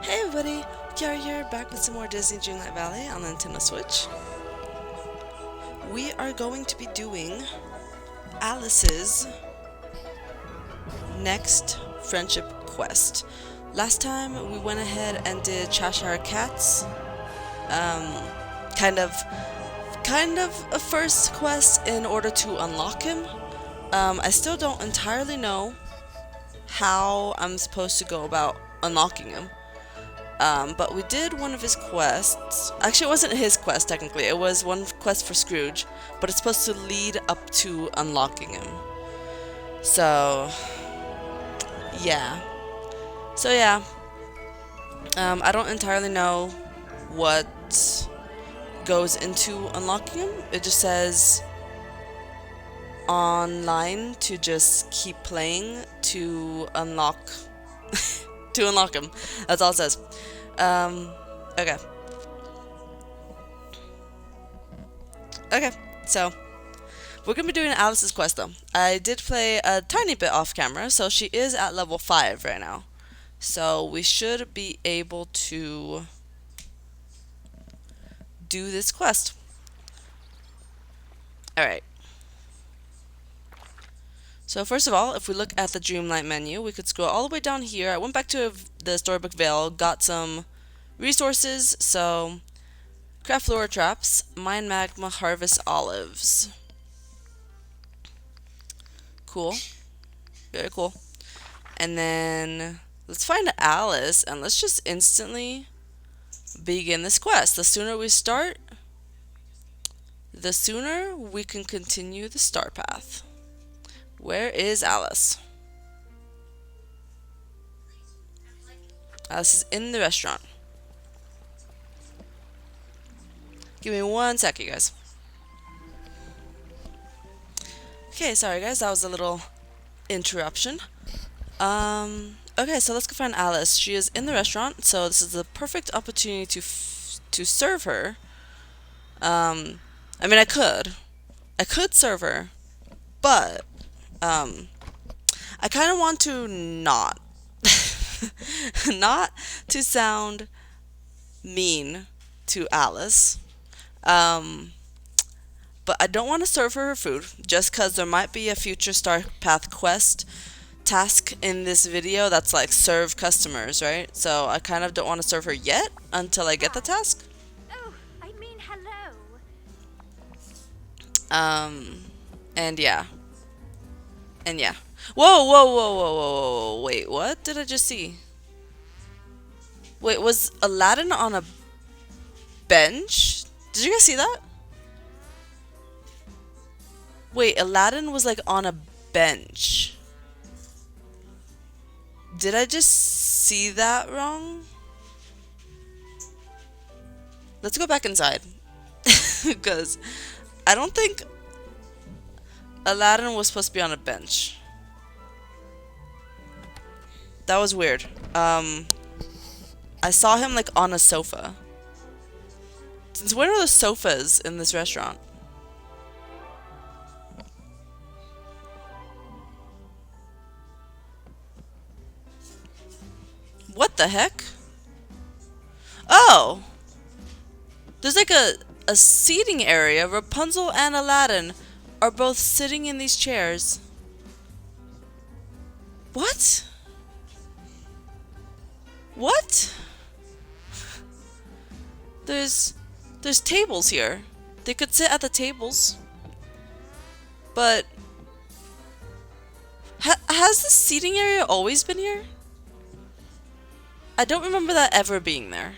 Hey everybody, Kiara here, back with some more Disney Dreamlight Valley on the Nintendo Switch. We are going to be doing Alice's next friendship quest. Last time we went ahead and did Cheshire Cats. Um, kind of a first quest in order to unlock him. I still don't entirely know how I'm supposed to go about unlocking him. But we did one of his quests. Actually, it wasn't his quest, technically. It was one quest for Scrooge, but it's supposed to lead up to unlocking him. So, yeah. I don't entirely know what goes into unlocking him. It just says online to just keep playing to unlock to unlock him. That's all it says. Okay. Okay, so we're gonna be doing Alice's quest though. I did play a tiny bit off camera, so she is at level 5 right now. So we should be able to do this quest. Alright. So first of all, if we look at the Dreamlight menu, we could scroll all the way down here. I went back to the Storybook Vale, got some resources, so craft lure traps, mine magma, harvest olives. Cool. Very cool. And then let's find Alice and let's just instantly begin this quest. The sooner we start, the sooner we can continue the star path. Where is Alice? Alice is in the restaurant. Give me 1 second, guys. Okay, sorry guys, that was a little interruption. Okay, so let's go find Alice. She is in the restaurant, so this is the perfect opportunity to serve her. I mean, I could serve her, but I kind of want to not, not to sound mean to Alice. But I don't want to serve her food just because there might be a future Star Path quest task in this video that's like serve customers, right? So I kind of don't want to serve her yet until I get the task. Oh, I mean hello. And yeah. And yeah. Whoa, whoa, whoa, whoa, whoa, whoa. Wait, what did I just see? Wait, was Aladdin on a bench? Did you guys see that? Wait, Aladdin was like on a bench. Did I just see that wrong? Let's go back inside. Because I don't think Aladdin was supposed to be on a bench. That was weird. I saw him like on a sofa. Since when are the sofas in this restaurant? What the heck? Oh! There's like a seating area. Rapunzel and Aladdin are both sitting in these chairs. What? What? There's tables here. They could sit at the tables. But has the seating area always been here? I don't remember that ever being there.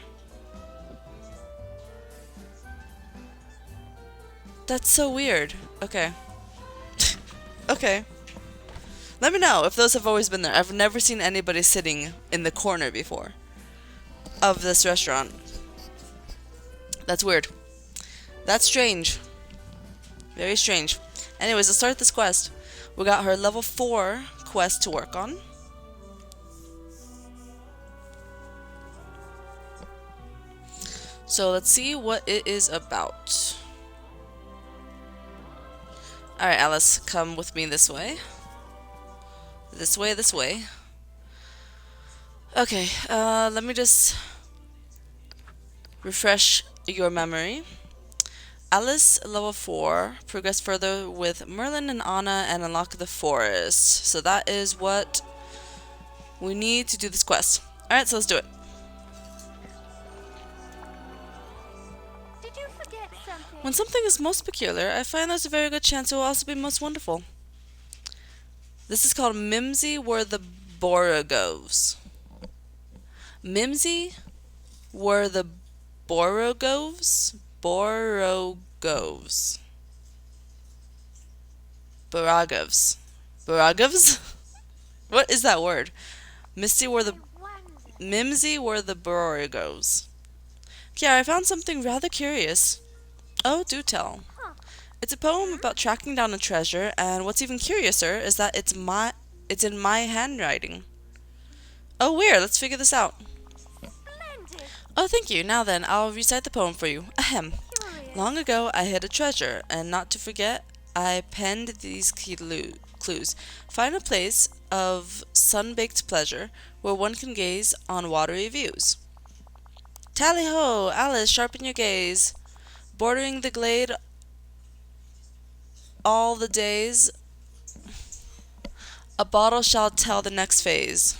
That's so weird. Okay. Okay. Let me know if those have always been there. I've never seen anybody sitting in the corner before of this restaurant. That's weird. That's strange. Very strange. Anyways, let's start this quest. We got her level 4 quest to work on. So let's see what it is about. Alright, Alice, come with me this way. This way, this way. Okay, let me just refresh your memory. Alice, level 4, progress further with Merlin and Anna and unlock the forest. So that is what we need to do this quest. Alright, so let's do it. Did you forget something? When something is most peculiar, I find there's a very good chance it will also be most wonderful. This is called Mimsy Were the Borogoves. Mimsy were the Borogoves? Borogoves. Baragovs. Baragovs? What is that word? Misty were the I wonder. Mimsy were the Borogoves. Yeah, I found something rather curious. Oh, do tell. Huh. It's a poem about tracking down a treasure, and what's even curiouser is that it's in my handwriting. Oh, weird. Let's figure this out. Splendid. Oh, thank you. Now then, I'll recite the poem for you. Ahem. Curious. Long ago, I hid a treasure, and not to forget, I penned these key clues. Find a place of sun-baked pleasure where one can gaze on watery views. Tally-ho! Alice, sharpen your gaze. Bordering the glade all the days, a bottle shall tell the next phase.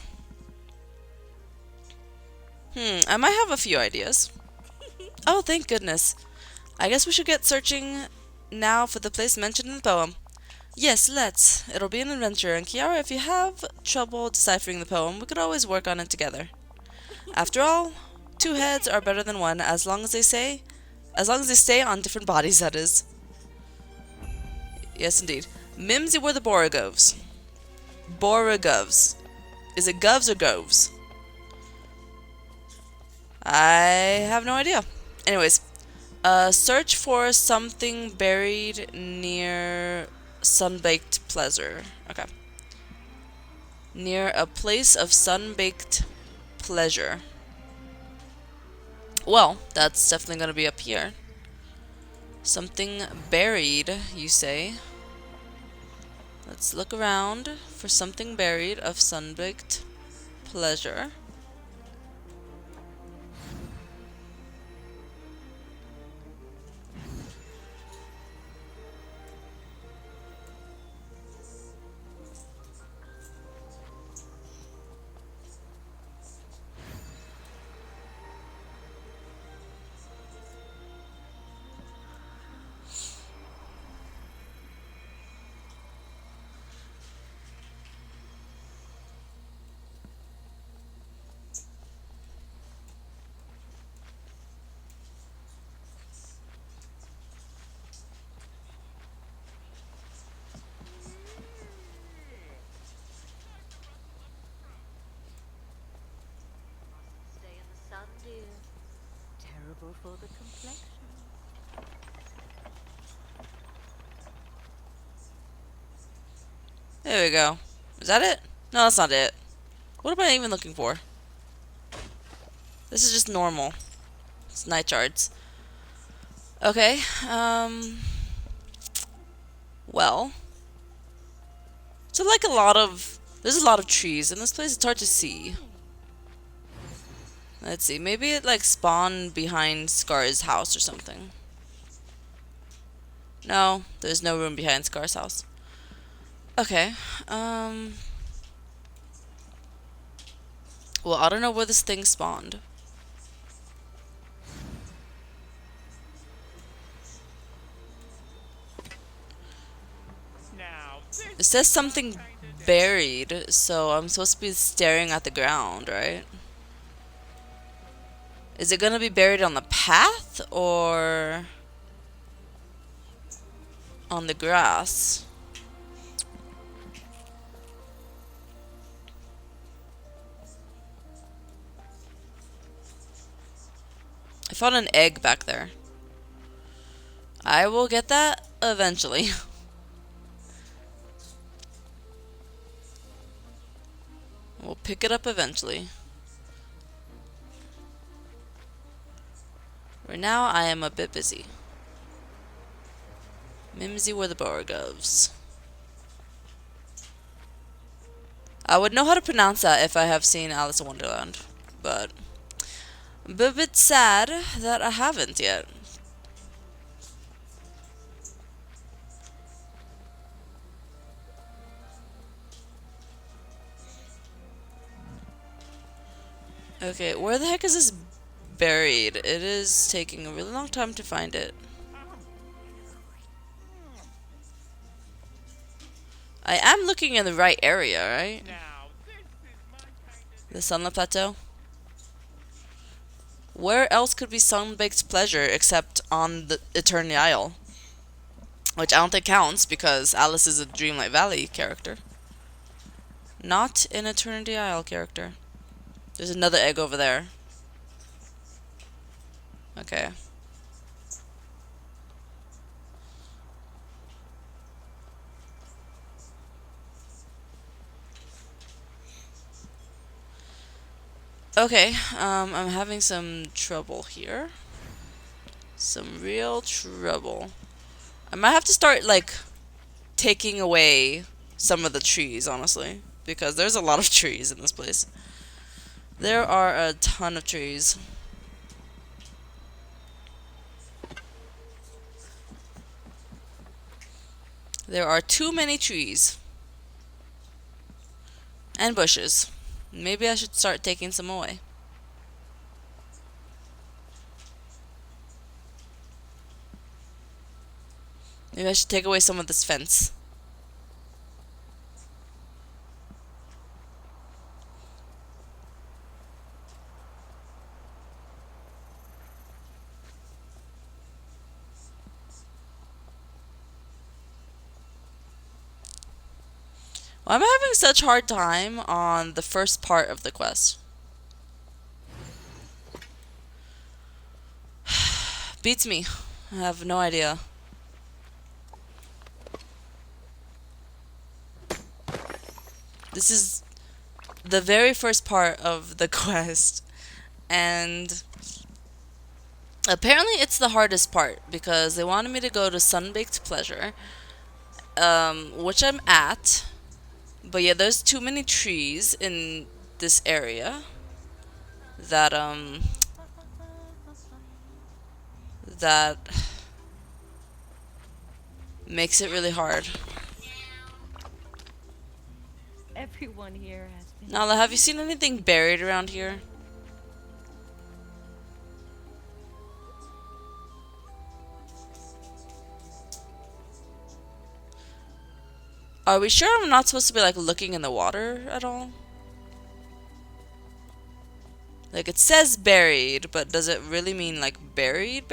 I might have a few ideas. Oh, thank goodness. I guess we should get searching now for the place mentioned in the poem. Yes, let's. It'll be an adventure, and Kiara, if you have trouble deciphering the poem, we could always work on it together. After all, two heads are better than one, as long as they stay on different bodies, that is. Yes, indeed. Mimsy were the Borogoves. Borogovs. Is it govs or goves? I have no idea. Anyways, search for something buried near sun-baked pleasure. Okay. Near a place of sun-baked pleasure. Well, that's definitely going to be up here. Something buried, you say? Let's look around for something buried of sun-baked pleasure. Stay in the sun, dear. Terrible for the complexion. There we go. Is that it? No, that's not it. What am I even looking for? This is just normal. It's night charts. Okay, well. So like there's a lot of trees in this place. It's hard to see. Let's see, maybe it like spawned behind Scar's house or something. No, there's no room behind Scar's house. Okay, well, I don't know where this thing spawned. It says something buried, so I'm supposed to be staring at the ground, right? Is it gonna be buried on the path or on the grass? I found an egg back there. I will get that eventually. We'll pick it up eventually. Right now, I am a bit busy. Mimsy were the Borogoves. I would know how to pronounce that if I have seen Alice in Wonderland, but I'm a bit sad that I haven't yet. Okay, where the heck is this buried? It is taking a really long time to find it. I am looking in the right area, right? The Sunlit Plateau? Where else could be Sunbaked's Pleasure except on the Eternity Isle? Which I don't think counts because Alice is a Dreamlight Valley character. Not an Eternity Isle character. There's another egg over there. Okay. Okay, I'm having some trouble here. Some real trouble. I might have to start, like, taking away some of the trees, honestly. Because there's a lot of trees in this place. There are a ton of trees. There are too many trees. And bushes. Maybe I should start taking some away. Maybe I should take away some of this fence. Why am I having such a hard time on the first part of the quest? Beats me. I have no idea. This is the very first part of the quest, and apparently it's the hardest part because they wanted me to go to Sunbaked Pleasure, which I'm at. But yeah, there's too many trees in this area that that makes it really hard. Everyone here has been. Nala, have you seen anything buried around here? Are we sure I'm not supposed to be, like, looking in the water at all? Like, it says buried, but does it really mean, like, buried?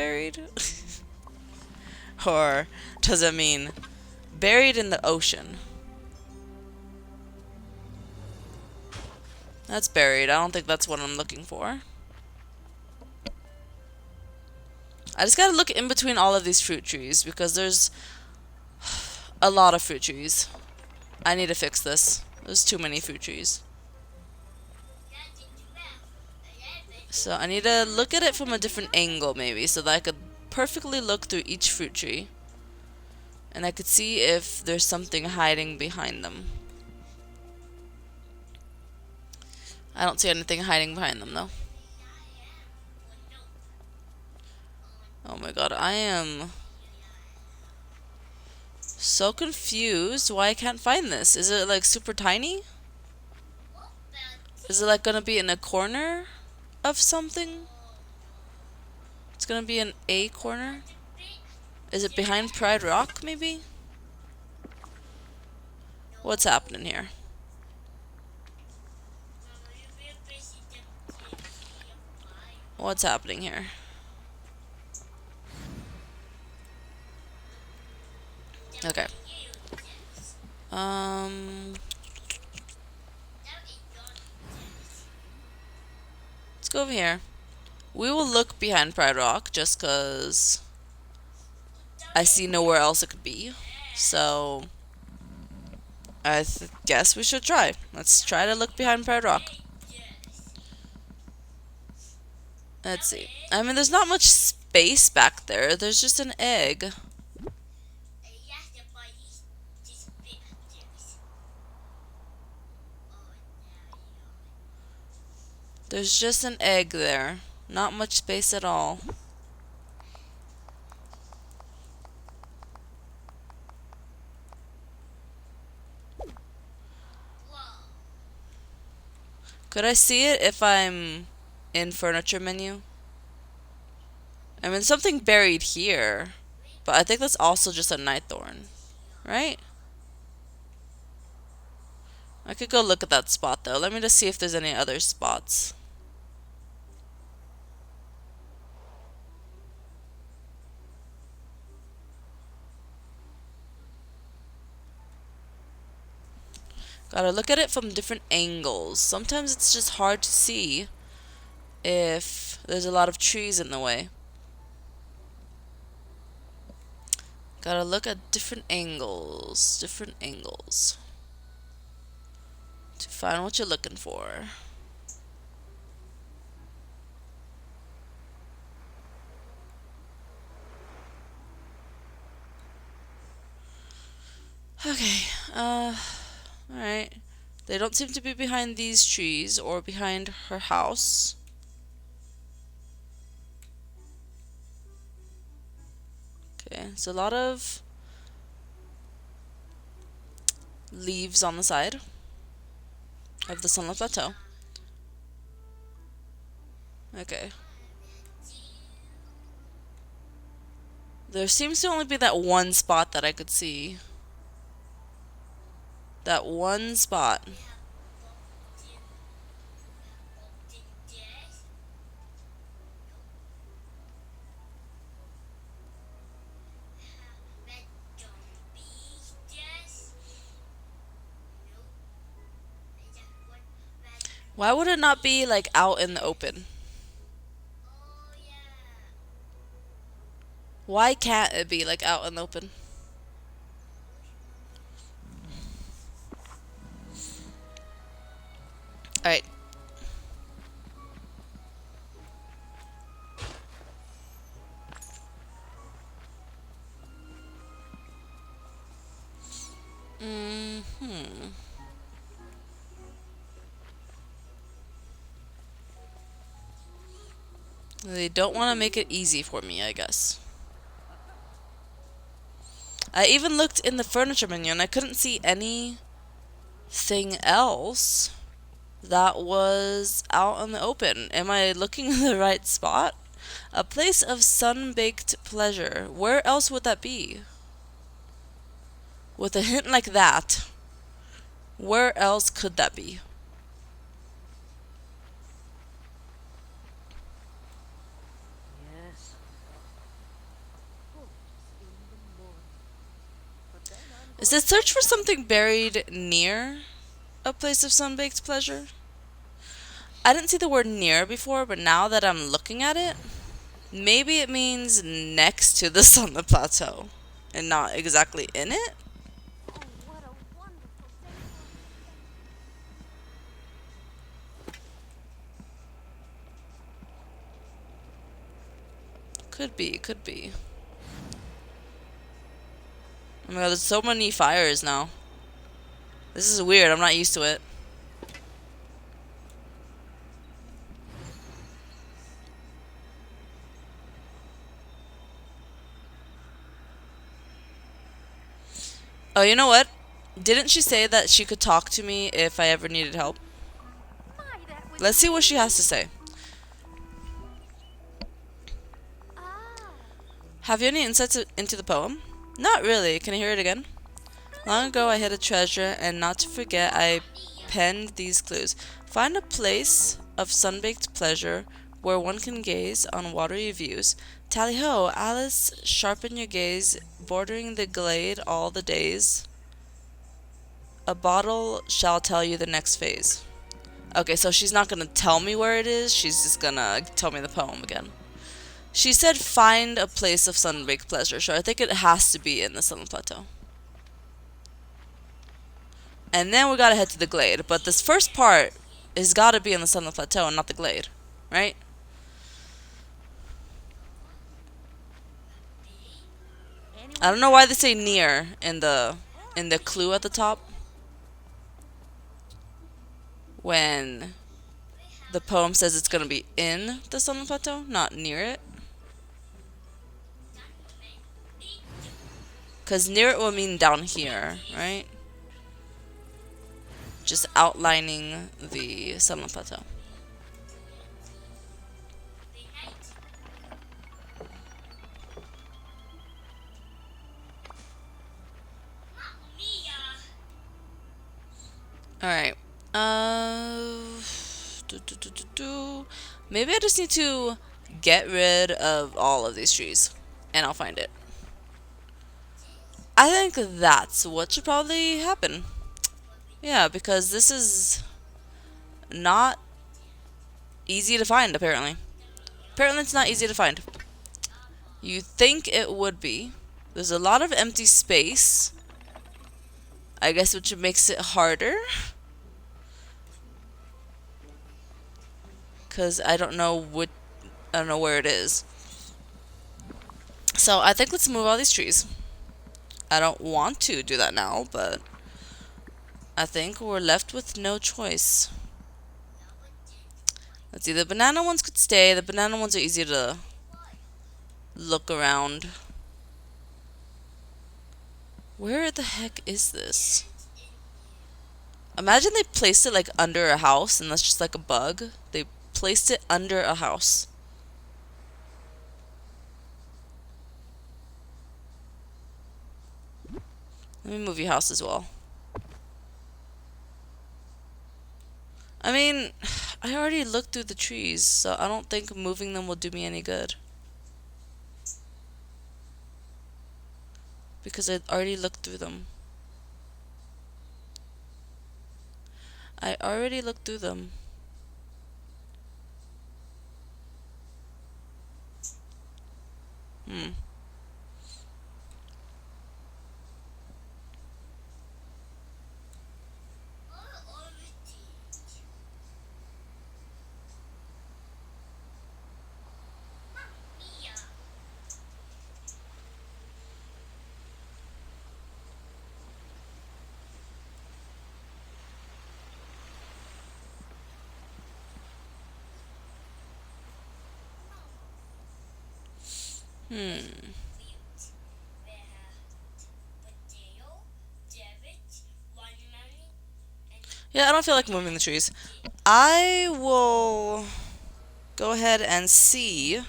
Or does it mean buried in the ocean? That's buried. I don't think that's what I'm looking for. I just gotta look in between all of these fruit trees because there's a lot of fruit trees. I need to fix this. There's too many fruit trees. So I need to look at it from a different angle maybe so that I could perfectly look through each fruit tree. And I could see if there's something hiding behind them. I don't see anything hiding behind them though. Oh my god, I am so confused why I can't find this. Is it like super tiny? Is it like gonna be in a corner of something? It's gonna be in a corner? Is it behind Pride Rock maybe? What's happening here? What's happening here? Okay. Let's go over here. We will look behind Pride Rock just because I see nowhere else it could be. So I guess we should try. Let's try to look behind Pride Rock. Let's see. I mean, there's not much space back there. There's just an egg. There's just an egg there. Not much space at all. Could I see it if I'm in furniture menu? I mean, something buried here. But I think that's also just a night thorn. Right? I could go look at that spot though. Let me just see if there's any other spots. Gotta look at it from different angles. Sometimes it's just hard to see if there's a lot of trees in the way. Gotta look at different angles. To find what you're looking for. Okay, alright. They don't seem to be behind these trees or behind her house. Okay, it's a lot of leaves on the side of the Sunlit Plateau. Okay. There seems to only be that one spot that I could see. That one spot. Why would it not be like out in the open? Why can't it be like out in the open? Alright. They don't want to make it easy for me, I guess. I even looked in the furniture menu and I couldn't see anything else that was out in the open. Am I looking in the right spot? A place of sun-baked pleasure. Where else would that be? With a hint like that, where else could that be? Yes. Is it search for something buried near a place of sun-baked pleasure? I didn't see the word near before, but now that I'm looking at it, maybe it means next to the Sunlit Plateau and not exactly in it? Oh, what a wonderful day. Could be, could be. Oh my god, there's so many fires now. This is weird, I'm not used to it. Oh, you know what? Didn't she say that she could talk to me if I ever needed help? My, that was Let's see what she has to say. ah. Have you any insights into the poem? Not really. Can I hear it again? Long ago I hid a treasure, and not to forget I penned these clues. Find a place of sun-baked pleasure where one can gaze on watery views. Tally-ho, Alice, sharpen your gaze, bordering the glade all the days. A bottle shall tell you the next phase. Okay, so she's not gonna tell me where it is, she's just gonna tell me the poem again. She said find a place of sun-baked pleasure, so I think it has to be in the Sunlit Plateau. And then we gotta head to the glade, but this first part has gotta be in the Sunlit Plateau and not the glade, right? I don't know why they say near in the clue at the top. When The poem says it's gonna be in the Sunlit Plateau, not near it. Because near it will mean down here, right? Just outlining the Sunlit Plateau. Alright. Maybe I just need to get rid of all of these trees. And I'll find it. I think that's what should probably happen. Yeah, because this is not easy to find, apparently. Apparently it's not easy to find. You think it would be. There's a lot of empty space. I guess which makes it harder. Because I don't know where it is. So I think let's move all these trees. I don't want to do that now, but I think we're left with no choice. Let's see, the banana ones could stay. The banana ones are easy to look around. Where the heck is this? Imagine they placed it like under a house and that's just like a bug. They placed it under a house. Let me move your house as well. I mean, I already looked through the trees, so I don't think moving them will do me any good. Because I already looked through them. I already looked through them. Yeah, I don't feel like moving the trees. I will go ahead and see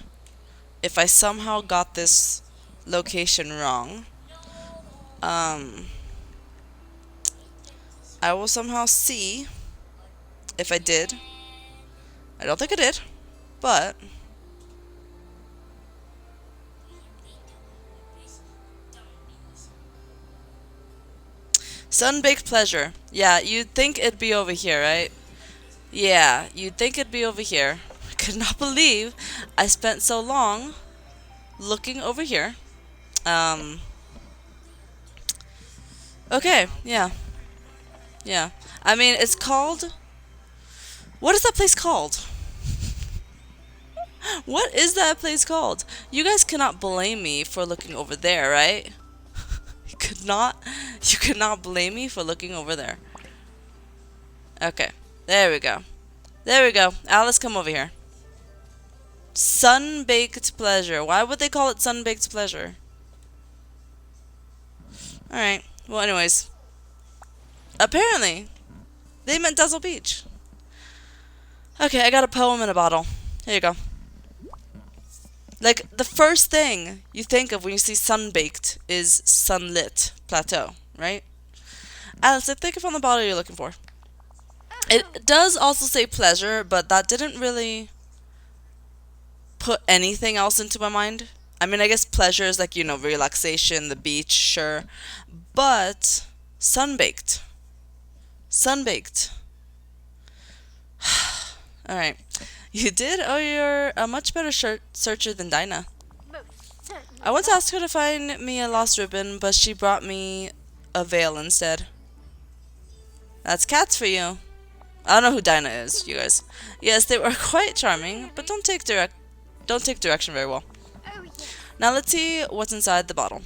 if I somehow got this location wrong. I will somehow see if I did. I don't think I did, but Sun-baked pleasure. Yeah, you'd think it'd be over here, right? Yeah, you'd think it'd be over here. I could not believe I spent so long looking over here. Okay, yeah. Yeah. I mean, it's called... What is that place called? What is that place called? You guys cannot blame me for looking over there, right? You could not blame me for looking over there. Okay, there we go. There we go. Alice, come over here. Sun-baked pleasure. Why would they call it sun-baked pleasure? Alright, well anyways. Apparently, they meant Dazzle Beach. Okay, I got a poem in a bottle. Here you go. Like, the first thing you think of when you see sun-baked is sunlit plateau, right? Alice, I think I found the bottle you're looking for. It does also say pleasure, but that didn't really put anything else into my mind. I mean, I guess pleasure is like, you know, relaxation, the beach, sure. But sun-baked. Sun-baked. Alright. You did? Oh, you're a much better searcher than Dinah. I once asked her to find me a lost ribbon, but she brought me a veil instead. That's cats for you. I don't know who Dinah is, you guys. Yes, they were quite charming, but don't take direction very well. Now let's see what's inside the bottle.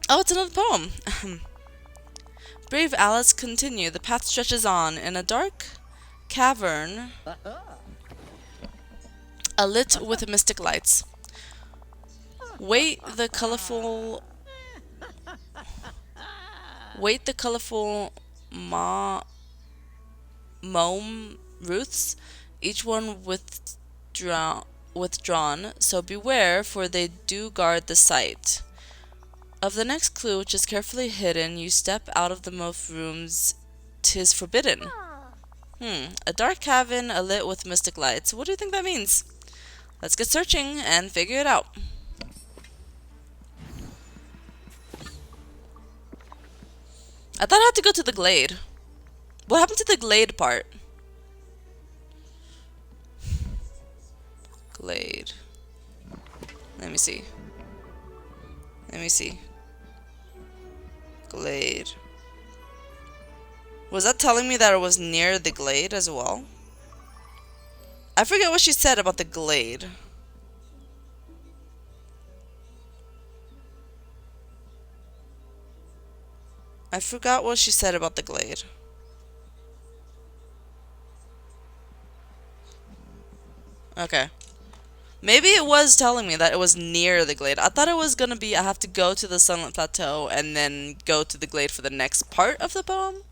Oh, it's another poem. Brave Alice, continue. The path stretches on in a dark cavern alit with mystic lights. Wait the colorful mome roots, each one withdrawn, so beware, for they do guard the sight. Of the next clue, which is carefully hidden, you step out of the moat rooms, 'tis forbidden. A dark cavern alit with mystic lights. What do you think that means? Let's get searching and figure it out. I thought I had to go to the glade. What happened to the glade part? Glade. Let me see. Glade. Was that telling me that it was near the glade as well? I forget what she said about the glade. I forgot what she said about the glade. Okay. Maybe it was telling me that it was near the glade. I thought it was gonna be I have to go to the Sunlit Plateau and then go to the glade for the next part of the poem.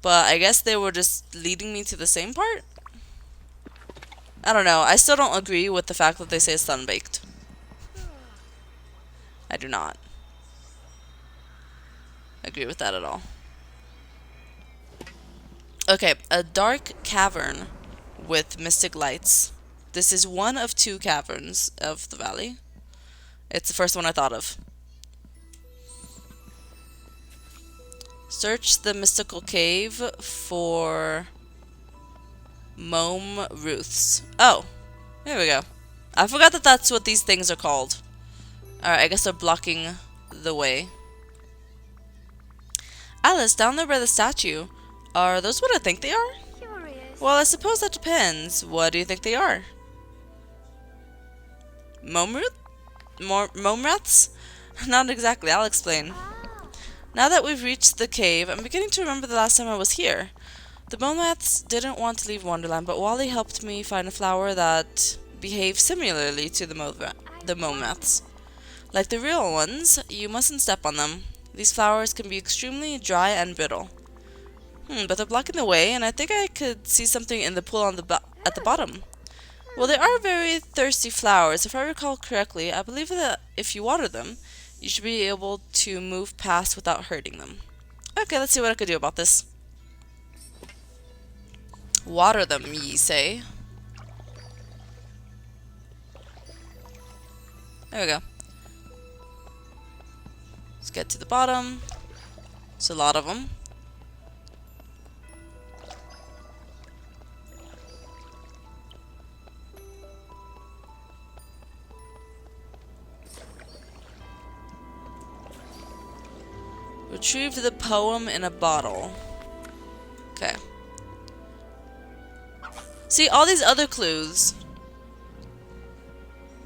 But I guess they were just leading me to the same part? I don't know. I still don't agree with the fact that they say sunbaked. I do not agree with that at all. Okay, a dark cavern with mystic lights. This is one of two caverns of the valley. It's the first one I thought of. Search the mystical cave for mome roots. Oh, here we go. I forgot that that's what these things are called. Alright, I guess they're blocking the way. Alice, down there by the statue. Are those what I think they are? Curious. Well, I suppose that depends. What do you think they are? Mome rats? Not exactly, I'll explain. Now that we've reached the cave, I'm beginning to remember the last time I was here. The Momaths didn't want to leave Wonderland, but Wally helped me find a flower that behaves similarly to the Momaths. Like the real ones, you mustn't step on them. These flowers can be extremely dry and brittle. But they're blocking the way, and I think I could see something in the pool on at the bottom. Well, they are very thirsty flowers. If I recall correctly, I believe that if you water them, you should be able to move past without hurting them. Okay, let's see what I could do about this. Water them, ye say? There we go. Let's get to the bottom. There's a lot of them. Retrieve the poem in a bottle. Okay. See, all these other clues,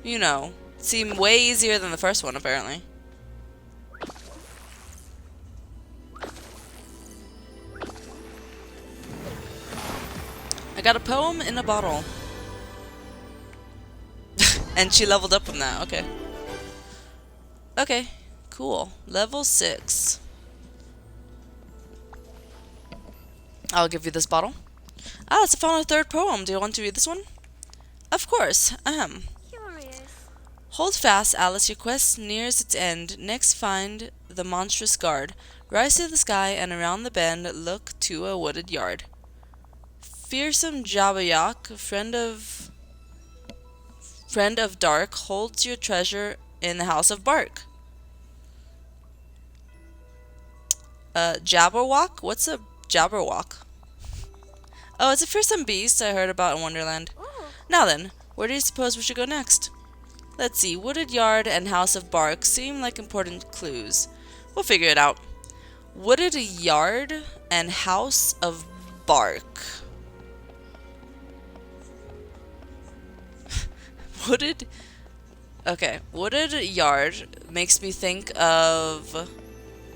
you know, seem way easier than the first one, apparently. I got a poem in a bottle. And she leveled up from that, okay. Okay, cool. Level 6. I'll give you this bottle. Alice, I found a third poem. Do you want to read this one? Of course. Curious. Hold fast, Alice. Your quest nears its end. Next, find the monstrous guard. Rise to the sky, and around the bend, look to a wooded yard. Fearsome Jabberwock, friend of dark, holds your treasure in the house of bark. Jabberwock? What's a Jabberwock? Oh, it's a fearsome beast I heard about in Wonderland. Ooh. Now then, where do you suppose we should go next? Let's see, wooded yard and house of bark seem like important clues. We'll figure it out. Wooded yard and house of bark. Wooded... Okay, wooded yard makes me think of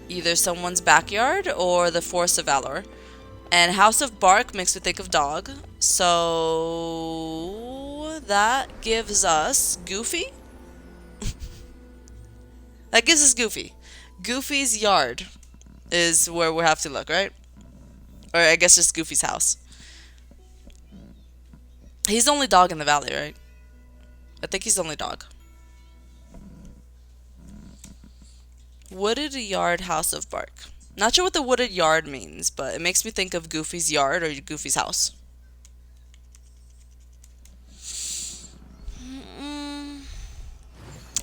either someone's backyard or the Force of Valor. And House of Bark makes me think of dog. So that gives us Goofy. That gives us Goofy. Goofy's yard is where we have to look, right? Or I guess just Goofy's house. He's the only dog in the valley, right? I think he's the only dog. Wooded yard, House of Bark. Not sure what the wooded yard means, but it makes me think of Goofy's yard or Goofy's house.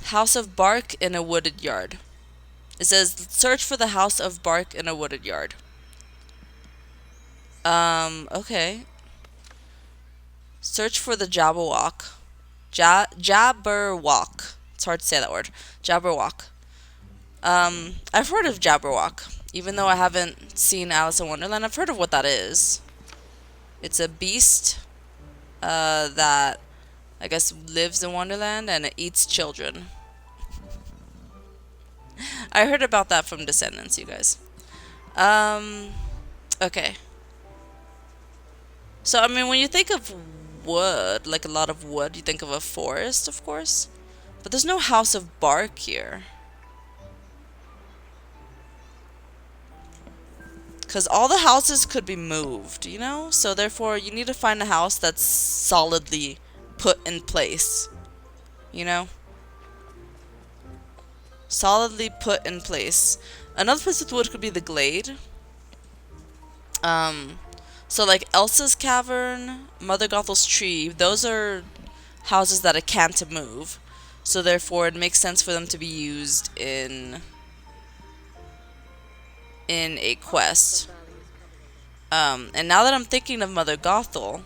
House of Bark in a wooded yard. It says, search for the House of Bark in a wooded yard. Okay. Search for the Jabberwock. Jabberwock. It's hard to say that word. Jabberwock. I've heard of Jabberwock. Even though I haven't seen Alice in Wonderland, I've heard of what that is. It's a beast that I guess lives in Wonderland and it eats children. I heard about that from Descendants, you guys. Okay. So, I mean, when you think of wood, like a lot of wood, you think of a forest, of course. But there's no House of Bark here. Because all the houses could be moved, you know? So, therefore, you need to find a house that's solidly put in place. You know? Solidly put in place. Another place with wood could be the glade. So like Elsa's Cavern, Mother Gothel's Tree, those are houses that I can't move. So therefore it makes sense for them to be used in a quest. And now that I'm thinking of Mother Gothel,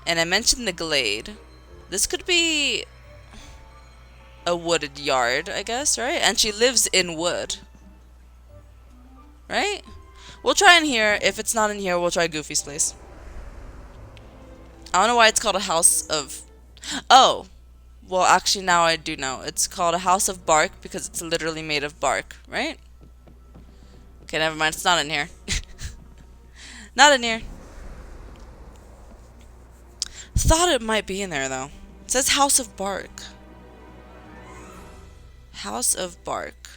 and I mentioned the glade, this could be a wooded yard, I guess, right? And she lives in wood. Right? We'll try in here. If it's not in here, we'll try Goofy's place. I don't know why it's called a house of... Oh! Well, actually, now I do know. It's called a House of Bark because it's literally made of bark, right? Okay, never mind. It's not in here. Not in here. Thought it might be in there, though. It says House of Bark. House of Bark.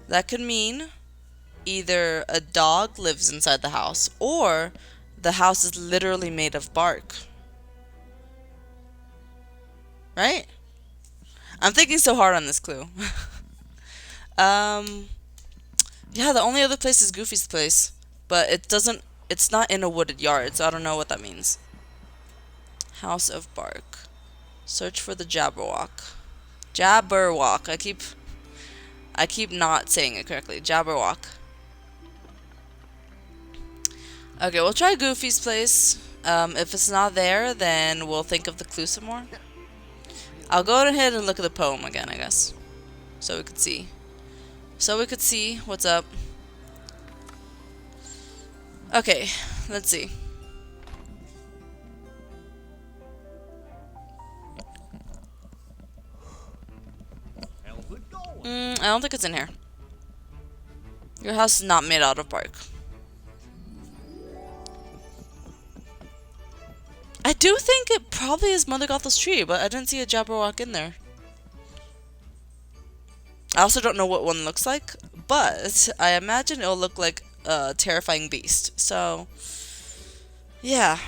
That could mean either a dog lives inside the house or the house is literally made of bark. Right? I'm thinking so hard on this clue. Yeah, the only other place is Goofy's place, but it's not in a wooded yard, so I don't know what that means. House of Bark. Search for the Jabberwock. Jabberwock. I keep not saying it correctly. Jabberwock. Okay, we'll try Goofy's place. If it's not there, then we'll think of the clue some more. I'll go ahead and look at the poem again, I guess. So we could see. What's up. Okay, let's see. I don't think it's in here. Your house is not made out of bark. I do think it probably is Mother Gothel's tree, but I didn't see a Jabberwock in there. I also don't know what one looks like, but I imagine it'll look like a terrifying beast. So, yeah.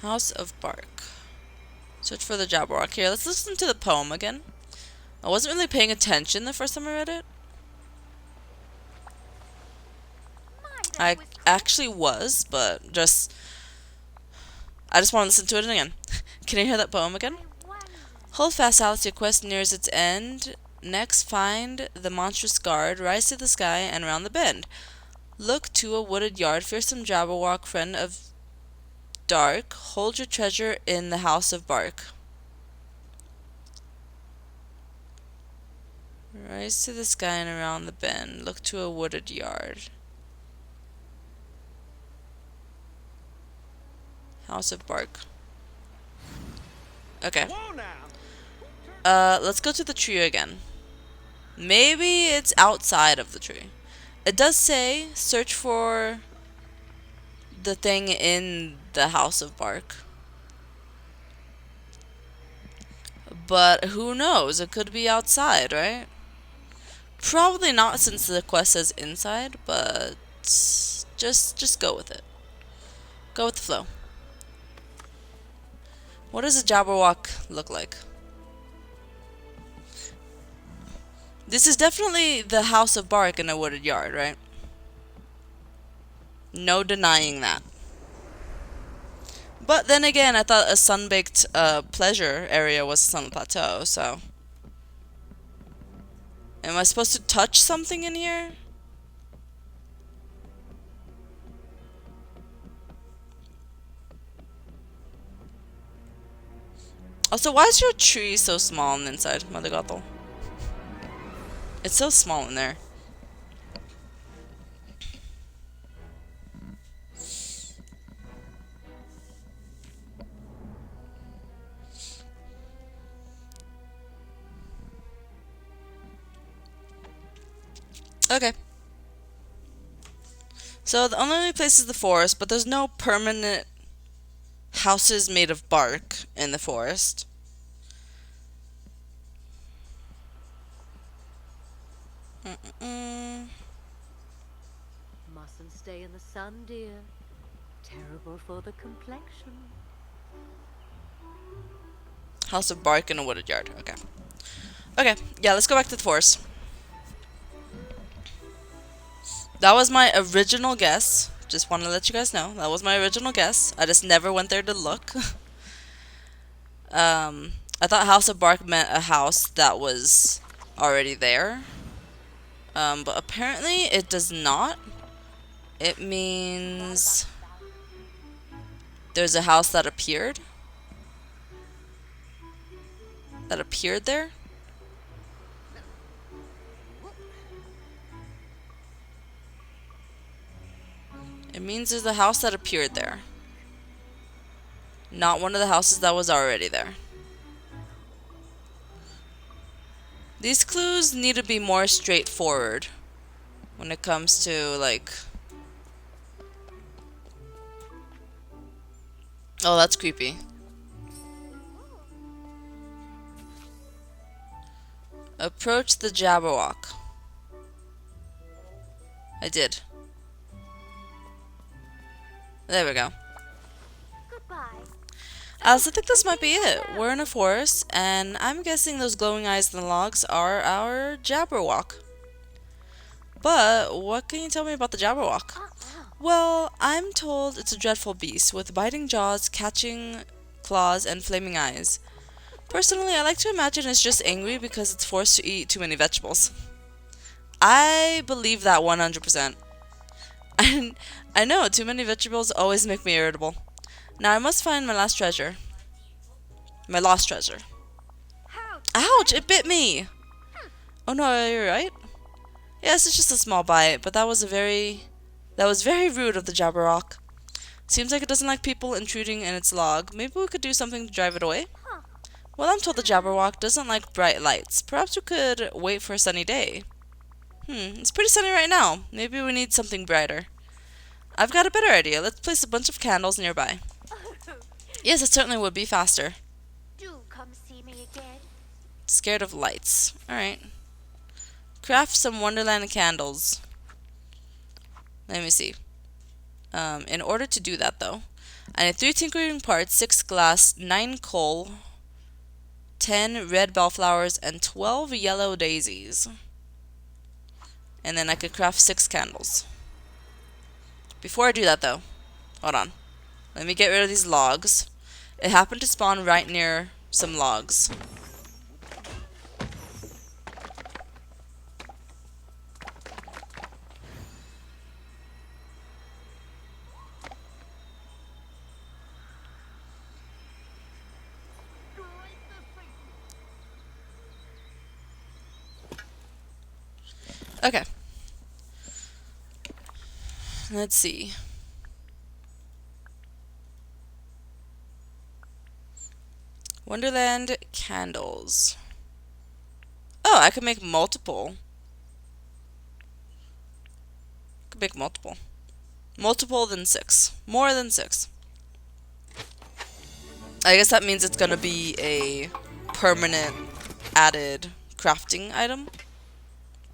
House of Bark. Search for the Jabberwock. Here, let's listen to the poem again. I wasn't really paying attention the first time I read it. I actually was, but I just want to listen to it again. Can you hear that poem again? Hold fast, Alice, your quest nears its end. Next, find the monstrous guard, rise to the sky, and round the bend. Look to a wooded yard, fearsome Jabberwock, friend of dark, hold your treasure in the House of Bark. Rise to the sky and around the bend. Look to a wooded yard. House of Bark. Okay. Let's go to the tree again. Maybe it's outside of the tree. It does say search for the thing in the House of Bark. But who knows? It could be outside, right? Probably not since the quest says inside, but just go with it. Go with the flow. What does a Jabberwock look like? This is definitely the House of Bark in a wooded yard, right? No denying that. But then again, I thought a sun-baked pleasure area was Sun Plateau, so... Am I supposed to touch something in here? Also, why is your tree so small on the inside, Mother Gothel? It's so small in there. Okay. So the only place is the forest, but there's no permanent houses made of bark in the forest. Mustn't stay in the sun, dear. Terrible for the complexion. House of Bark in a wooded yard. Okay. Okay, yeah, let's go back to the forest. That was my original guess. Just want to let you guys know. That was my original guess. I just never went there to look. I thought House of Bark meant a house that was already there. But apparently it does not. It means there's a house that appeared. That appeared there. It means there's a house that appeared there. Not one of the houses that was already there. These clues need to be more straightforward when it comes to, like... Oh, that's creepy. Approach the Jabberwock. I did. There we go. Goodbye. Alice, I think this might be it. We're in a forest, and I'm guessing those glowing eyes in the logs are our Jabberwock. But what can you tell me about the Jabberwock? Well, I'm told it's a dreadful beast with biting jaws, catching claws, and flaming eyes. Personally, I like to imagine it's just angry because it's forced to eat too many vegetables. I believe that 100%. And I know, too many vegetables always make me irritable. Now I must find my last treasure. My lost treasure. Ouch! It bit me! Oh no, you're right? Yes, it's just a small bite, but that was very rude of the Jabberwock. Seems like it doesn't like people intruding in its log. Maybe we could do something to drive it away? Well, I'm told the Jabberwock doesn't like bright lights. Perhaps we could wait for a sunny day. It's pretty sunny right now. Maybe we need something brighter. I've got a better idea. Let's place a bunch of candles nearby. Yes, it certainly would be faster. Do come see me again. Scared of lights. Alright. Craft some Wonderland candles. Let me see. In order to do that, though, I need 3 tinkering parts, 6 glass, 9 coal, 10 red bellflowers, and 12 yellow daisies. And then I could craft 6 candles. Before I do that, though, hold on. Let me get rid of these logs. It happened to spawn right near some logs. Okay. Let's see. Wonderland candles. Oh, I could make multiple. Could make multiple. Multiple than 6. More than 6. I guess that means it's gonna be a permanent added crafting item.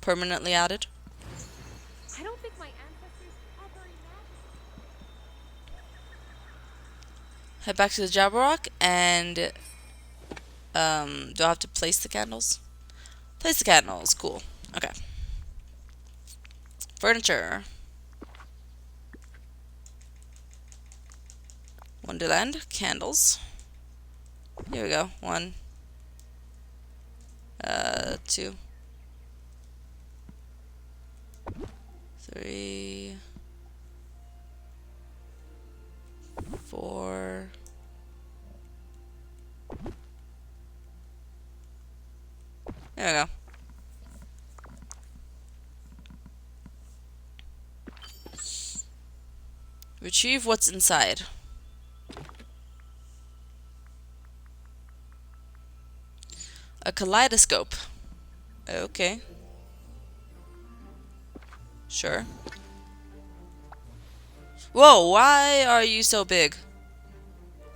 Permanently added. I don't think my ancestors ever imagined. Head back to the Jabberwock and do I have to place the candles? Place the candles, cool. Okay. Furniture. Wonderland candles. Here we go. 1, 2, 3, 4. There we go. Retrieve what's inside. A kaleidoscope. Okay. Sure. Whoa, why are you so big?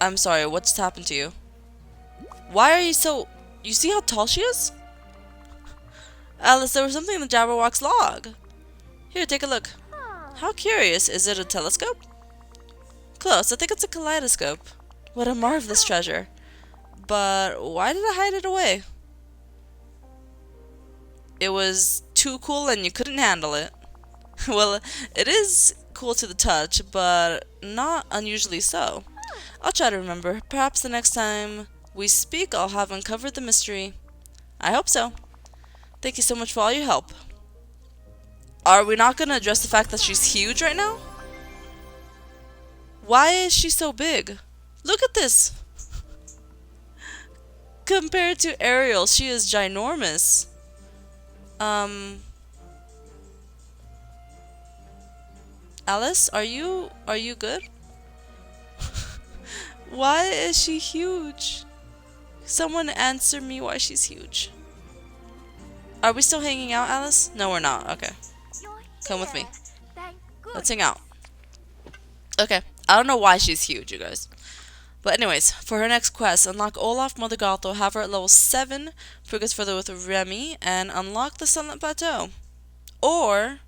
I'm sorry, what's happened to you? Why are you so... You see how tall she is? Alice, there was something in the Jabberwock's log. Here, take a look. How curious. Is it a telescope? Close, I think it's a kaleidoscope. What a marvelous treasure. But why did I hide it away? It was too cool and you couldn't handle it. Well, it is cool to the touch, but not unusually so. I'll try to remember. Perhaps the next time we speak, I'll have uncovered the mystery. I hope so. Thank you so much for all your help. Are we not going to address the fact that she's huge right now? Why is she so big? Look at this. Compared to Ariel, she is ginormous. Alice, are you good? Why is she huge? Someone answer me why she's huge. Are we still hanging out, Alice? No, we're not. Okay. Come with me. Let's hang out. Okay. I don't know why she's huge, you guys. But anyways, for her next quest, unlock Olaf Mother Gothel, have her at level 7, progress further with Remy, and unlock the Sunlit Plateau. Or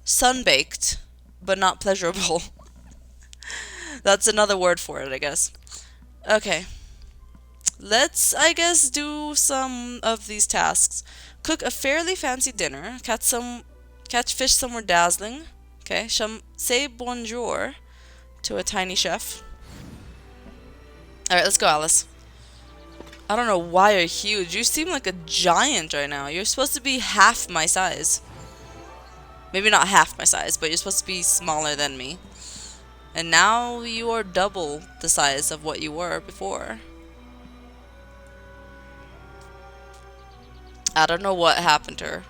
sunbaked, but not pleasurable. That's another word for it, I guess. Okay. Let's, I guess, do some of these tasks. Cook a fairly fancy dinner. Catch fish somewhere dazzling. Okay. Say bonjour to a tiny chef. Alright, let's go, Alice. I don't know why you're huge. You seem like a giant right now. You're supposed to be half my size. Maybe not half my size, but you're supposed to be smaller than me. And now you are double the size of what you were before. I don't know what happened to her.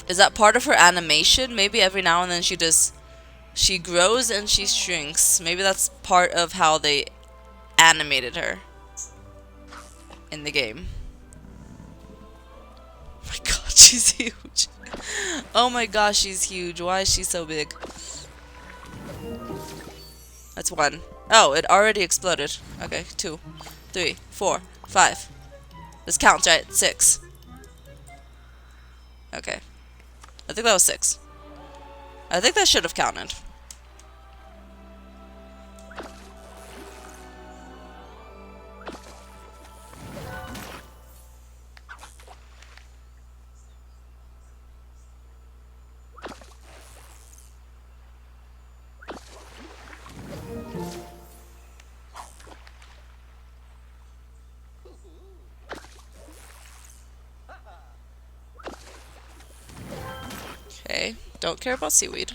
Is that part of her animation? Maybe every now and then she grows and she shrinks. Maybe that's part of how they animated her in the game. Oh my god, she's huge. Oh my gosh, she's huge. Why is she so big? That's 1. Oh, it already exploded. Okay, 2, 3, 4, 5. This counts, right? 6. Okay. I think that was 6. I think that should have counted. Okay, don't care about seaweed.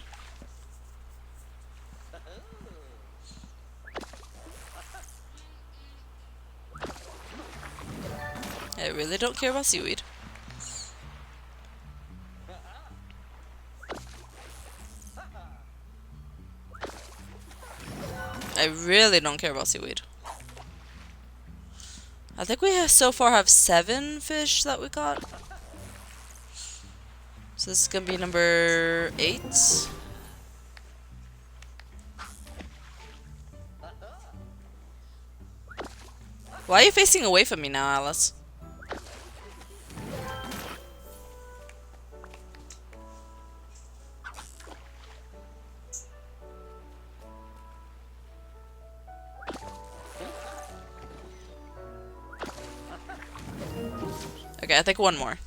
I really don't care about seaweed. I really don't care about seaweed. I think we have, so far have 7 fish that we caught. So this is gonna be number 8. Why are you facing away from me now, Alice? Okay, I think one more.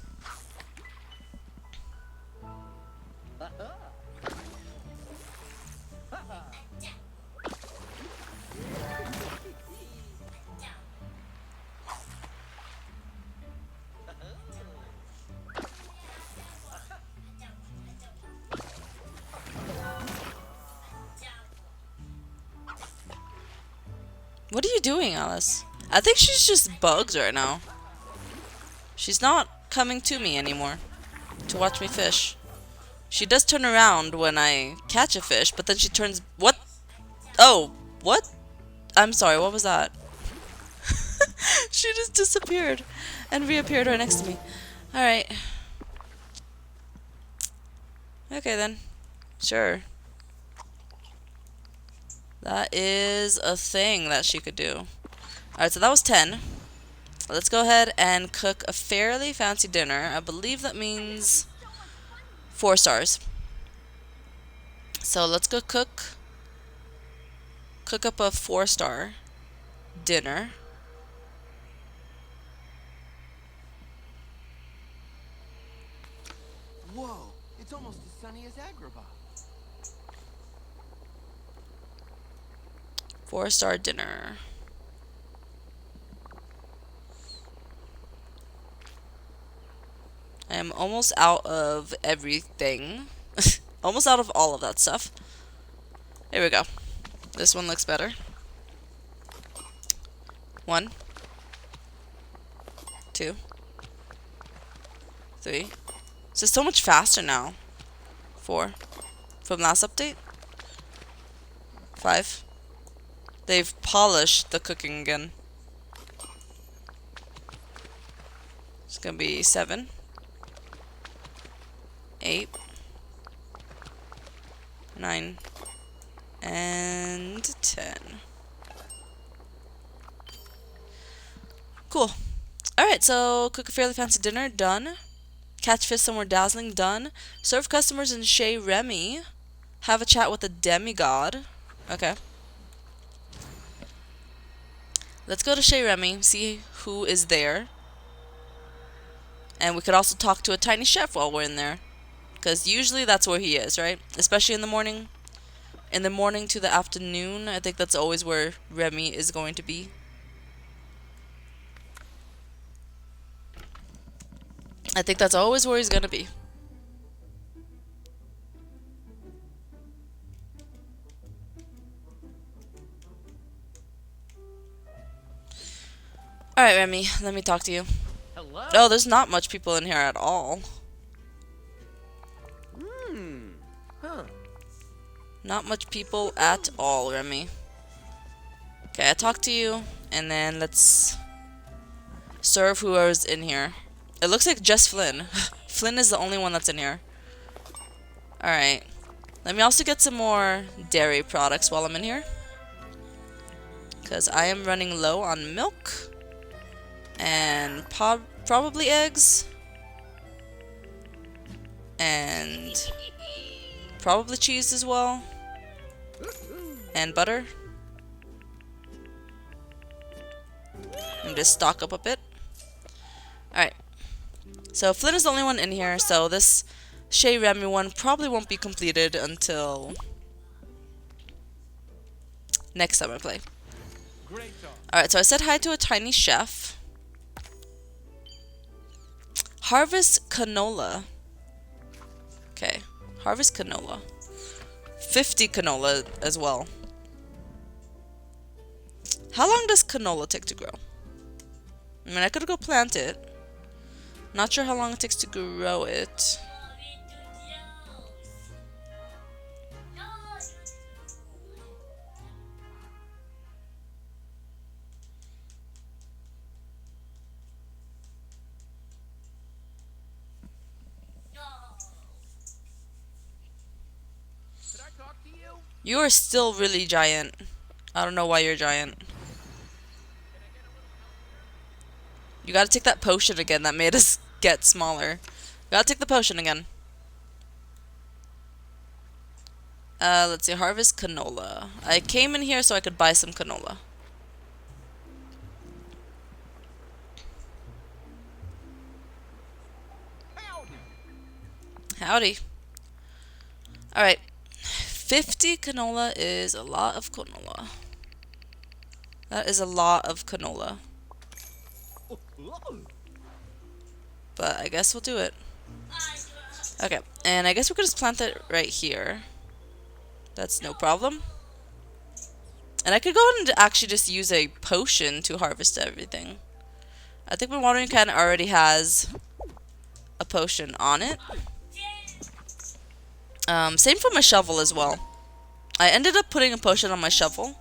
What are you doing, Alice? I think she's just bugs right now. She's not coming to me anymore to watch me fish. She does turn around when I catch a fish, but then she turns... What? Oh, what? I'm sorry, what was that? She just disappeared and reappeared right next to me. Alright. Okay then. Sure. That is a thing that she could do. Alright, so that was 10. Let's go ahead and cook a fairly fancy dinner. I believe that means 4 stars. So let's go cook up a 4-star dinner. Whoa, it's almost as sunny as Agrabah. 4-star dinner. I am almost out of everything. Almost out of all of that stuff. Here we go. This one looks better. 1, 2, 3. This is so much faster now. 4. From last update. 5. They've polished the cooking again. It's gonna be 7. 8. 9. And 10. Cool. Alright, so cook a fairly fancy dinner, done. Catch fish somewhere dazzling, done. Serve customers in Chez Remy. Have a chat with the demigod. Okay. Let's go to Chez Remy, see who is there. And we could also talk to a tiny chef while we're in there. Because usually that's where he is, right? Especially in the morning. In the morning to the afternoon, I think that's always where Remy is going to be. I think that's always where he's gonna be. Alright, Remy, let me talk to you. Hello. Oh, there's not much people in here at all. Huh. Not much people at all, Remy. Okay, I talked to you, and then let's serve whoever's in here. It looks like just Flynn. Flynn is the only one that's in here. Alright. Let me also get some more dairy products while I'm in here. Because I am running low on milk. And probably eggs. And probably cheese as well. And butter. And just stock up a bit. Alright. So Flynn is the only one in here, so this Chez Remy one probably won't be completed until next time I play. Alright, so I said hi to a tiny chef. Harvest canola. Okay, harvest canola. 50 canola as well. How long does canola take to grow? I mean, I could go plant it. Not sure how long it takes to grow it. You are still really giant. I don't know why you're giant. You gotta take that potion again that made us get smaller. You gotta take the potion again. Let's see. Harvest canola. I came in here so I could buy some canola. Howdy. Alright. 50 canola is a lot of canola. That is a lot of canola. But I guess we'll do it. Okay. And I guess we could just plant it right here. That's no problem. And I could go ahead and actually just use a potion to harvest everything. I think my watering can already has a potion on it. Same for my shovel as well. I ended up putting a potion on my shovel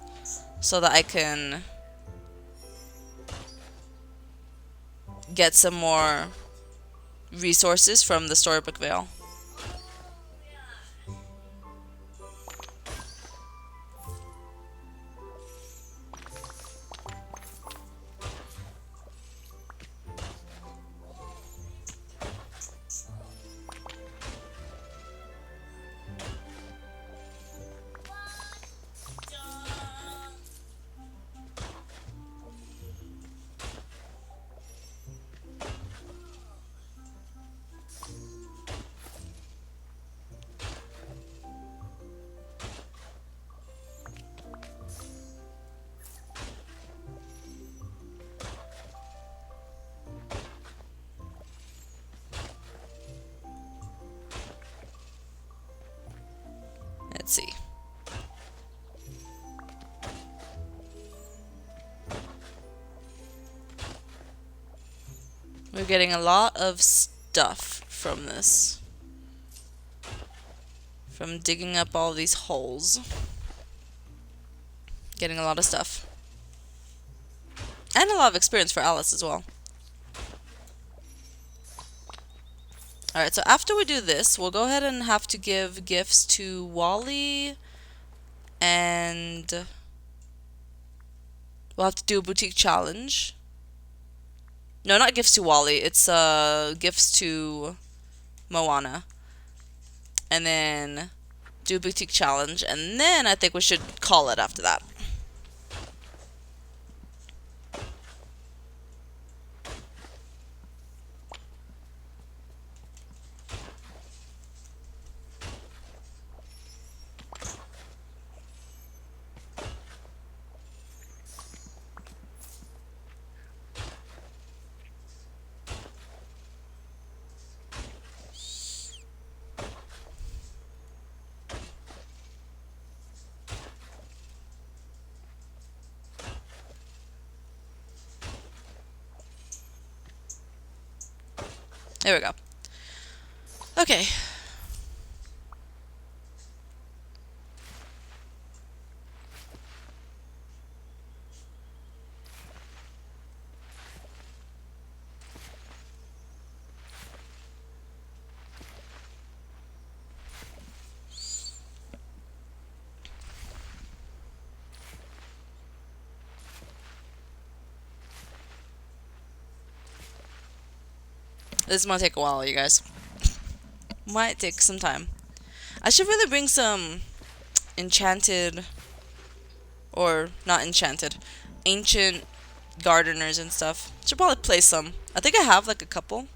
so that I can get some more resources from the storybook veil. Let's see. We're getting a lot of stuff from this. From digging up all these holes. Getting a lot of stuff. And a lot of experience for Alice as well. Alright, so after we do this, we'll go ahead and have to give gifts to Wally, and we'll have to do a boutique challenge. No, not gifts to Wally, it's gifts to Moana. And then do a boutique challenge, and then I think we should call it after that. There we go. Okay. This might take a while, you guys. Might take some time. I should really bring some enchanted, or not enchanted, ancient gardeners and stuff. Should probably place some. I think I have like a couple.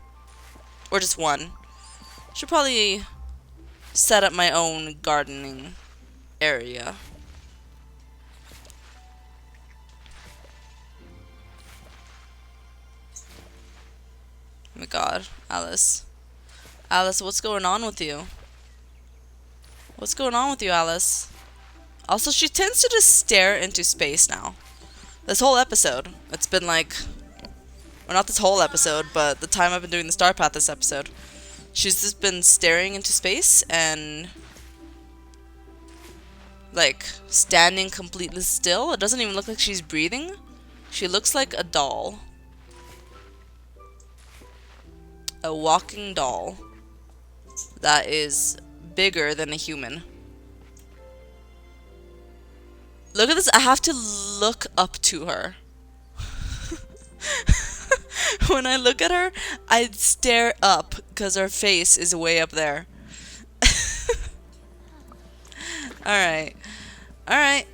Or just one. Should probably set up my own gardening area. Oh my god, Alice. Alice, what's going on with you? What's going on with you, Alice? Also, she tends to just stare into space now. This whole episode, it's been like... Well, not this whole episode, but the time I've been doing the Star Path this episode. She's just been staring into space and... like, standing completely still. It doesn't even look like she's breathing. She looks like a doll. A walking doll that is bigger than a human. Look at this. I have to look up to her. When I look at her, I stare up because her face is way up there. Alright. Alright.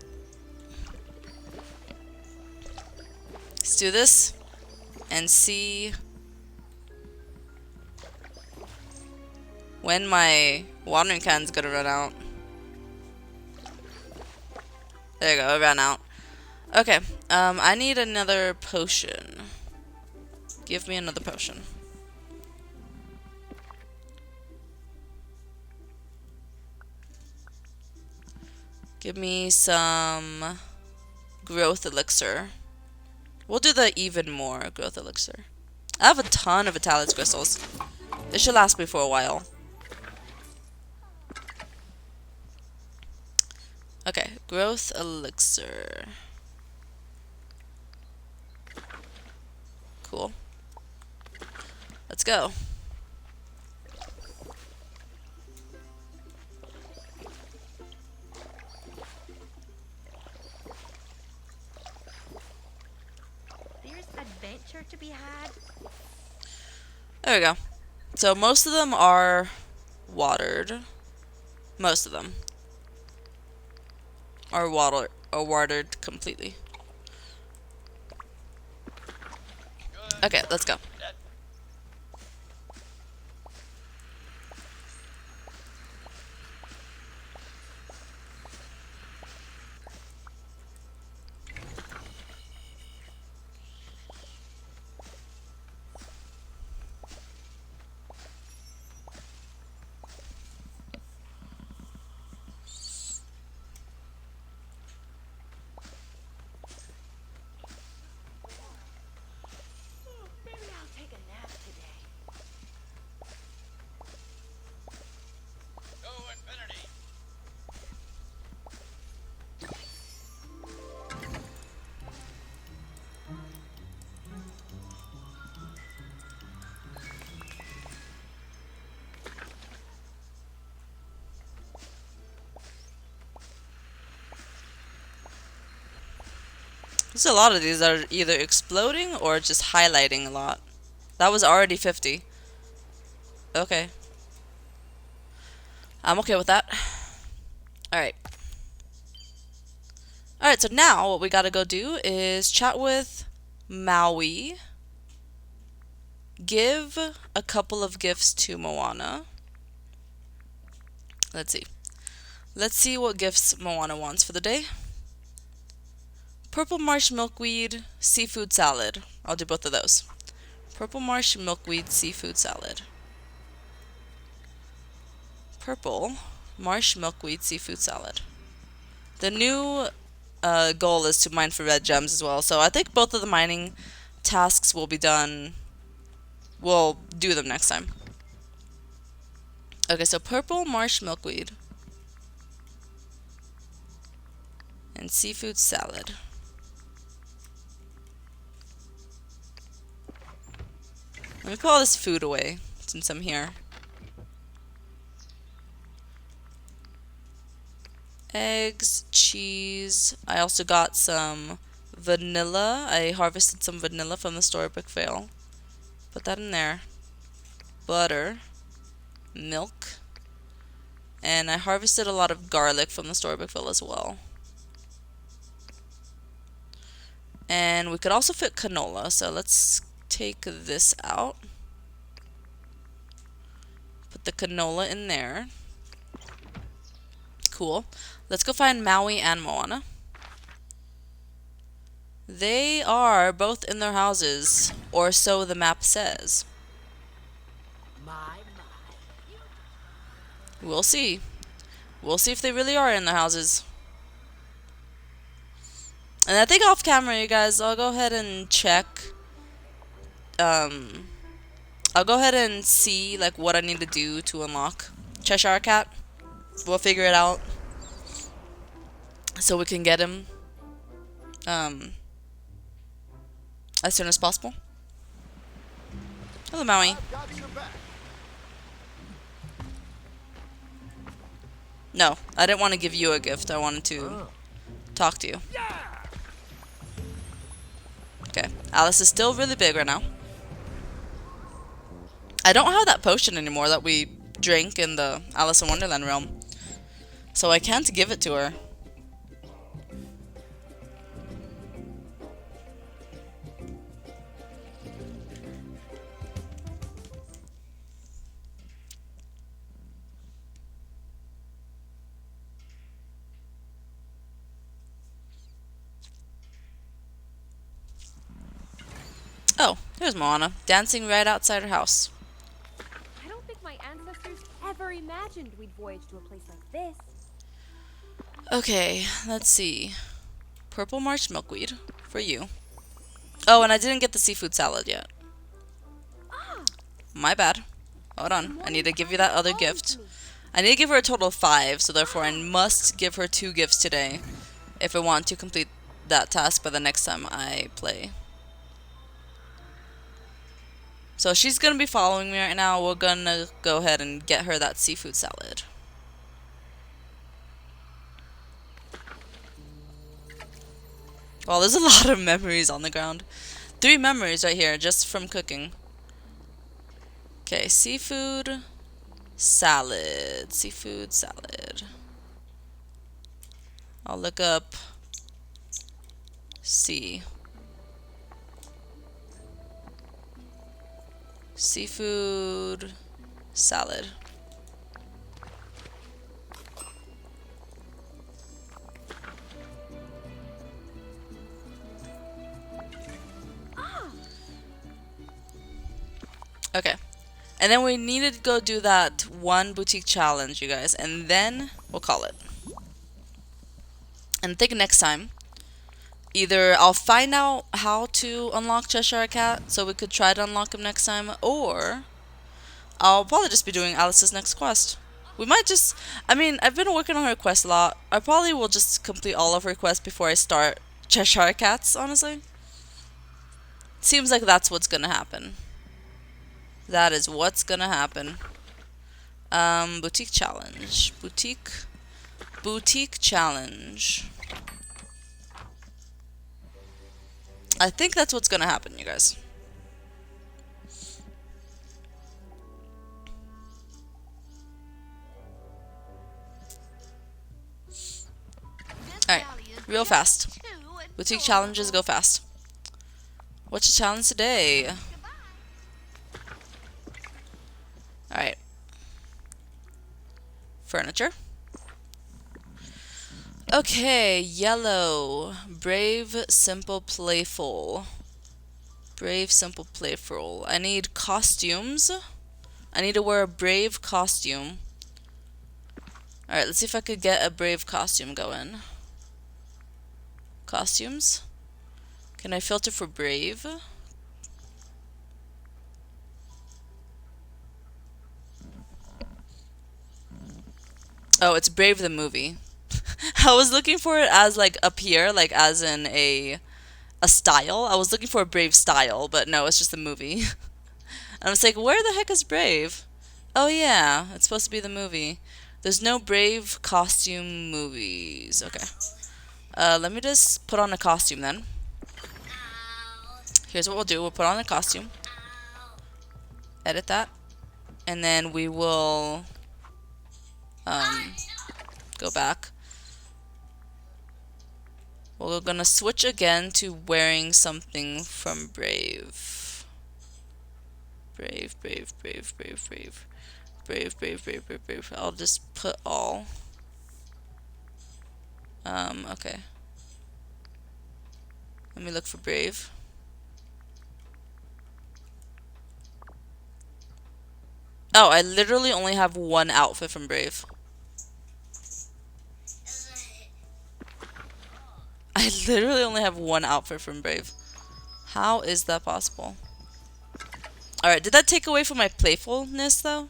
Let's do this and see when my watering can's gonna run out. There you go, it ran out. Okay, I need another potion. Give me another potion. Give me some growth elixir. We'll do the even more growth elixir. I have a ton of Vitalis crystals. This should last me for a while. Okay, growth elixir. Cool. Let's go. There's adventure to be had. There we go. So most of them are watered. Most of them are watered completely. Okay, let's go. Maybe I'll take a nap today. Go infinity. There's a lot of these that are either exploding or just highlighting a lot. That was already 50. Okay. I'm okay with that. Alright. Alright, so now what we gotta go do is chat with Maui. Give a couple of gifts to Moana. Let's see. Let's see what gifts Moana wants for the day. Purple marsh milkweed, seafood salad. I'll do both of those. Purple marsh milkweed, seafood salad. Purple marsh milkweed, seafood salad. The new goal is to mine for red gems as well. So I think both of the mining tasks will be done. We'll do them next time. Okay, so purple marsh milkweed. And seafood salad. Let me put all this food away since I'm here. Eggs, cheese. I also got some vanilla. I harvested some vanilla from the storybook fail. Put that in there. Butter. Milk. And I harvested a lot of garlic from the storybook fail as well. And we could also fit canola, so let's take this out. Put the canola in there. Cool. Let's go find Maui and Moana. They are both in their houses, or so the map says. We'll see. We'll see if they really are in their houses. And I think off camera, you guys, I'll go ahead and check. I'll go ahead and see like what I need to do to unlock Cheshire Cat. We'll figure it out so we can get him as soon as possible. Hello, Maui. No, I didn't want to give you a gift. I wanted to talk to you. Okay, Alice is still really big right now. I don't have that potion anymore that we drank in the Alice in Wonderland realm, so I can't give it to her. Oh, here's Moana, dancing right outside her house. I don't think my ancestors ever imagined we'd voyage to a place like this. Okay, let's see. Purple Marsh milkweed for you. Oh, and I didn't get the seafood salad yet. My bad. Hold on, I need to give you that other gift. I need to give her a total of 5, so therefore I must give her 2 gifts today if I want to complete that task by the next time I play. So she's gonna be following me right now. We're gonna go ahead and get her that seafood salad. Well, there's a lot of memories on the ground. 3 memories right here just from cooking. Okay, seafood salad. Seafood salad. I'll look up seafood salad. Okay. And then we needed to go do that one boutique challenge, you guys, and then we'll call it. And I think next time, either I'll find out how to unlock Cheshire Cat, so we could try to unlock him next time, or I'll probably just be doing Alice's next quest. We might just, I mean, I've been working on her quest a lot. I probably will just complete all of her quests before I start Cheshire Cats, honestly. Seems like that's what's gonna happen. That is what's gonna happen. Boutique challenge. Boutique challenge. I think that's what's gonna happen, you guys. Alright, real fast. Boutique challenges go fast. What's the challenge today? Alright. Furniture. Okay, yellow. Brave, simple, playful. Brave, simple, playful. I need costumes. I need to wear a brave costume. Alright, let's see if I could get a brave costume going. Costumes. Can I filter for brave? Oh, it's Brave the movie. I was looking for it as like up here, like as in a style. I was looking for a Brave style, but no, it's just the movie. And I was like, where the heck is Brave? Oh yeah, it's supposed to be the movie. There's no Brave costume movies. Okay. Let me just put on a costume then. Here's what we'll do. We'll put on a costume. Edit that. And then we will go back. We're gonna switch again to wearing something from Brave. Brave. I'll just put all. Okay. Let me look for Brave. Oh, I literally only have one outfit from Brave. I literally only have one outfit from Brave. How is that possible? Alright, did that take away from my playfulness though?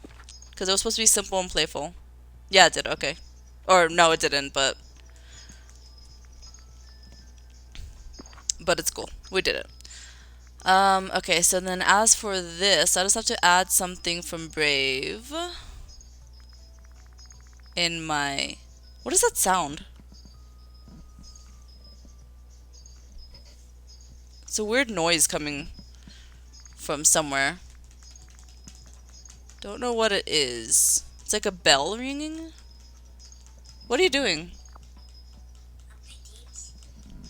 Because it was supposed to be simple and playful. Yeah, it did, okay. Or no, it didn't, but it's cool. We did it. Okay, so then as for this, I just have to add something from Brave in my... What does that sound? It's a weird noise coming from somewhere. Don't know what it is. It's like a bell ringing. What are you doing?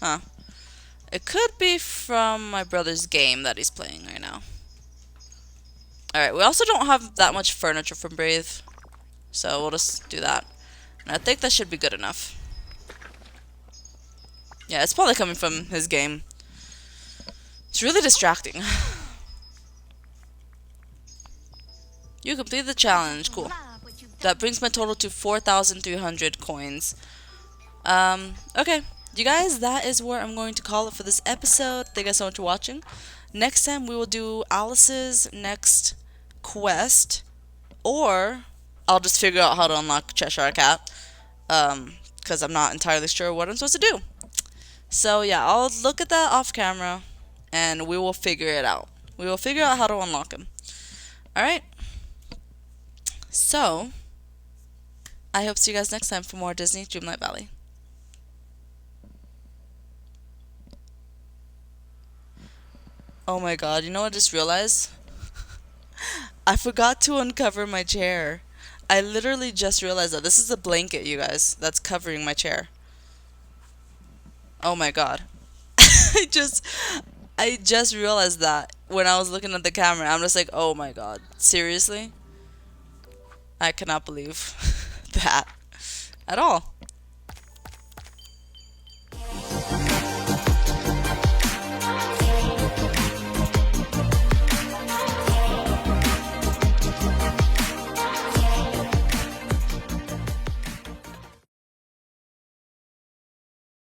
Huh. It could be from my brother's game that he's playing right now. Alright, we also don't have that much furniture from Brave. So we'll just do that. And I think that should be good enough. Yeah, it's probably coming from his game. It's really distracting. You completed the challenge. Cool. That brings my total to 4,300 coins. Okay. You guys, that is where I'm going to call it for this episode. Thank you guys so much for watching. Next time we will do Alice's next quest. Or I'll just figure out how to unlock Cheshire Cat. Because I'm not entirely sure what I'm supposed to do. So yeah, I'll look at that off camera. And we will figure it out. We will figure out how to unlock him. Alright. So, I hope to see you guys next time for more Disney Dreamlight Valley. Oh my god, you know what I just realized? I forgot to uncover my chair. I literally just realized that. This is a blanket, you guys, that's covering my chair. Oh my god. I just realized that when I was looking at the camera. I'm just like, oh my god, seriously? I cannot believe that at all.